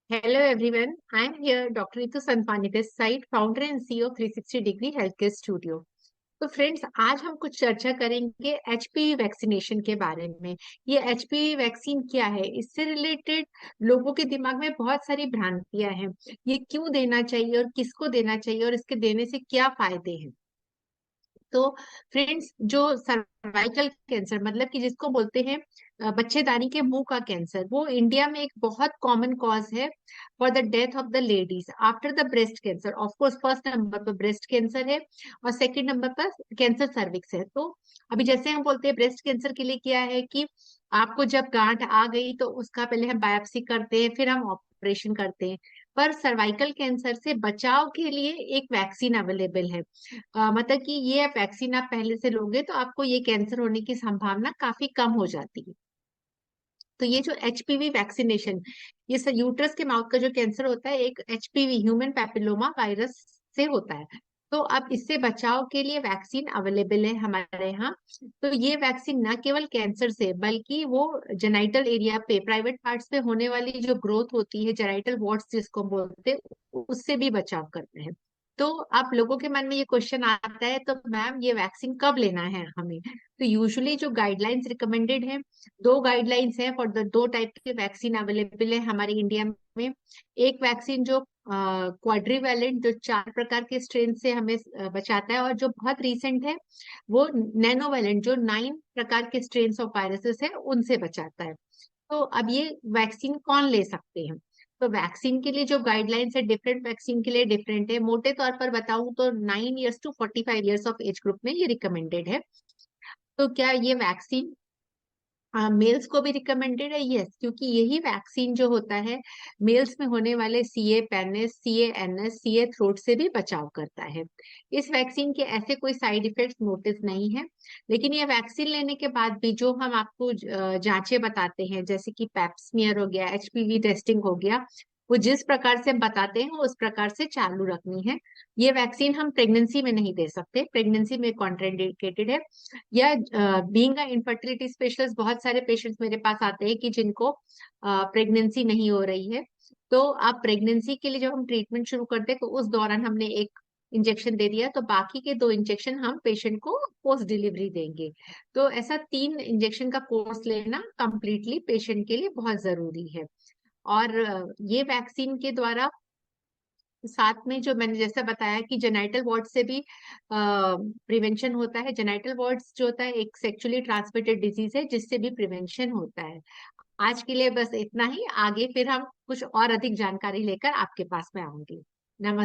Hello everyone, I am here Dr. Ritu Sanpani this side, founder and CEO of 360 Degree Healthcare Studio। तो friends आज हम कुछ चर्चा करेंगे एचपीवी वैक्सीनेशन के बारे में। ये एचपीवी वैक्सीन क्या है, इससे रिलेटेड लोगों के दिमाग में बहुत सारी भ्रांतियां हैं। ये क्यों देना चाहिए और किसको देना चाहिए और इसके देने से क्या फायदे हैं। तो फ्रेंड्स, जो सर्वाइकल कैंसर मतलब कि जिसको बोलते हैं बच्चेदानी के मुंह का कैंसर, वो इंडिया में एक बहुत कॉमन कॉज है for the death of the ladies after the breast cancer. Of course first number पर ब्रेस्ट कैंसर है और सेकंड नंबर पर कैंसर सर्विक्स है। तो अभी जैसे हम बोलते हैं ब्रेस्ट कैंसर के लिए क्या है कि आपको जब गांठ आ गई तो उसका पहले हम बायोप्सी करते हैं, फिर हम ऑपरेशन करते हैं। पर सर्वाइकल कैंसर से बचाव के लिए एक वैक्सीन अवेलेबल है। मतलब कि ये वैक्सीन आप पहले से लोगे तो आपको ये कैंसर होने की संभावना काफी कम हो जाती है। तो ये जो एचपीवी वैक्सीनेशन, ये यूट्रस के माउथ का जो कैंसर होता है एक एचपीवी ह्यूमन पैपिलोमा वायरस से होता है। तो अब इससे बचाव के लिए वैक्सीन अवेलेबल है हमारे यहाँ। तो ये वैक्सीन न केवल कैंसर से बल्कि वो जेनाइटल एरिया पे प्राइवेट पार्ट्स पे होने वाली जो ग्रोथ होती है, जेनाइटल वॉर्ड्स जिसको हम बोलते हैं, उससे भी बचाव करते हैं। तो आप लोगों के मन में ये क्वेश्चन आता है तो मैम ये वैक्सीन कब लेना है हमें। तो यूजुअली जो गाइडलाइंस रिकमेंडेड है, दो गाइडलाइंस है फॉर द दो टाइप के वैक्सीन अवेलेबल है हमारे इंडिया में। एक वैक्सीन जो क्वाड्रीवैलेंट, जो चार प्रकार के स्ट्रेन से हमें बचाता है, और जो बहुत रिसेंट है वो नैनोवैलेंट, जो 9 प्रकार के स्ट्रेन ऑफ वायरसेस है उनसे बचाता है। तो अब ये वैक्सीन कौन ले सकते हैं। तो वैक्सीन के लिए जो गाइडलाइंस है डिफरेंट वैक्सीन के लिए डिफरेंट है। मोटे तौर पर बताऊं तो 9 years to 45 years of age group में ये रिकमेंडेड है। तो क्या ये वैक्सीन मेल्स को भी रिकमेंडेड है? यस, क्योंकि यही वैक्सीन जो होता है मेल्स में होने वाले CA penis, CA NS, CA throat से भी बचाव करता है। इस वैक्सीन के ऐसे कोई साइड इफेक्ट्स नोटिस नहीं है। लेकिन ये वैक्सीन लेने के बाद भी जो हम आपको जांचें बताते हैं, जैसे कि पैप्समियर हो गया, एचपीवी टेस्टिंग हो गया, वो जिस प्रकार से हम बताते हैं उस प्रकार से चालू रखनी है। ये वैक्सीन हम प्रेगनेंसी में नहीं दे सकते, प्रेगनेंसी में कॉन्ट्राइंडिकेटेड है। या बीइंग अ इनफर्टिलिटी स्पेशलिस्ट, बहुत सारे पेशेंट्स मेरे पास आते हैं कि जिनको प्रेगनेंसी नहीं हो रही है। तो आप प्रेगनेंसी के लिए जब हम ट्रीटमेंट शुरू करते हैं तो उस दौरान हमने एक इंजेक्शन दे दिया, तो बाकी के 2 इंजेक्शन हम पेशेंट को पोस्ट डिलीवरी देंगे। तो ऐसा 3 इंजेक्शन का कोर्स लेना कंप्लीटली पेशेंट के लिए बहुत जरूरी है। और ये वैक्सीन के द्वारा साथ में जो मैंने जैसा बताया कि जेनाइटल वॉर्ड से भी प्रिवेंशन होता है। जेनाइटल वॉर्ड्स जो होता है एक सेक्सुअली ट्रांसमिटेड डिजीज है जिससे भी प्रिवेंशन होता है। आज के लिए बस इतना ही, आगे फिर हम कुछ और अधिक जानकारी लेकर आपके पास में आऊंगी। नमस्ते।